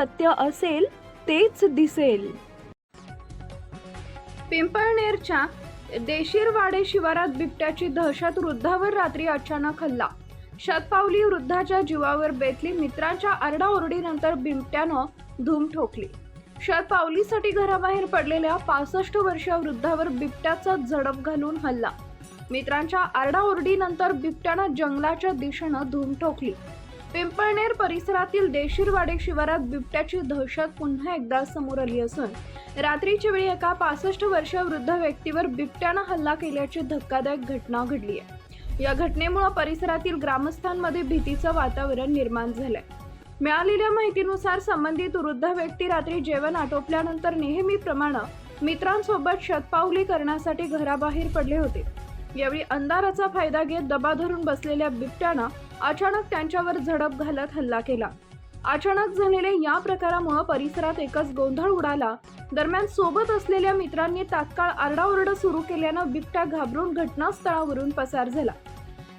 सत्य असेल तेच दिसेल. पिंपळनेरच्या देशीरवाडे शिवारात बिबट्याची दहशत. वृद्धावर रात्री अचानक हल्ला. शतपावली वृद्धाच्या जीवावर बेतली. मित्रांच्या आरडाओरडीनंतर बिबट्यानं धूम ठोकली. शतपावलीसाठी घराबाहेर पडलेल्या 65 वर्षीय वृद्धावर बिबट्याचा झडप घालून हल्ला. मित्रांच्या आरडाओरडीनंतर बिबट्यानं जंगलाच्या दिशेनं धूम ठोकली. पिंपळनेर परिसरातील देशीरवाडे शिवारात बिबट्याची दहशत पुन्हा एकदा समोर आली असून रात्रीच्या वेळी एका 65 वर्षीय वृद्ध व्यक्तीवर बिबट्यानं हल्ला केल्याची धक्कादायक घटना घडली आहे. या घटनेमुळे परिसरातील ग्रामस्थांमध्ये भीतीचं वातावरण निर्माण झालंय. मिळालेल्या माहितीनुसार संबंधित वृद्ध व्यक्ती रात्री जेवण आटोपल्यानंतर नेहमीप्रमाणे मित्रांसोबत शतपावली करण्यासाठी घराबाहेर पडले होते. यावेळी अंधाराचा फायदा घेत दबा धरून बसलेल्या बिबट्यानं अचानक त्यांच्यावर झडप घालत हल्ला केला. अचानक झालेल्या या प्रकारामुळे परिसरात एकच गोंधळ उडाला. दरम्यान सोबत असलेल्या मित्रांनी तात्काळ आरडाओरडा सुरू केल्यानं बिबट्या घाबरून घटनास्थळावरून पसार झाला.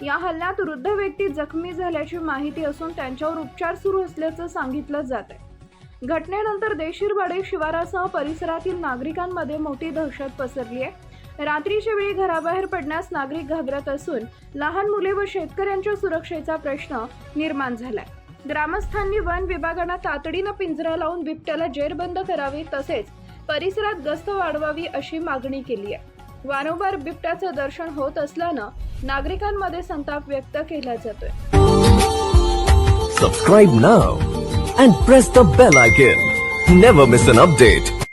या हल्ल्यात वृद्ध व्यक्ती जखमी झाल्याची माहिती असून त्यांच्यावर उपचार सुरू असल्याचं सांगितलं जात आहे. घटनेनंतर देशीरवाडे शिवारासह परिसरातील नागरिकांमध्ये मोठी दहशत पसरली आहे. रात्रीच्या वेळी घराबाहेर पडण्यास नागरिक घाबरत असून लहान मुले व शेतकऱ्यांच्या सुरक्षेचा प्रश्न निर्माण झालाय. ग्रामस्थांनी वन विभागाला तातडीनं पिंजरा लावून बिबट्याला जेरबंद करावे तसेच परिसरात गस्त वाढवावी अशी मागणी केली आहे. वारंवार बिबट्याचं दर्शन होत असल्यानं नागरिकांमध्ये संताप व्यक्त केला जातोय. Subscribe now and press the bell icon. Never miss an update.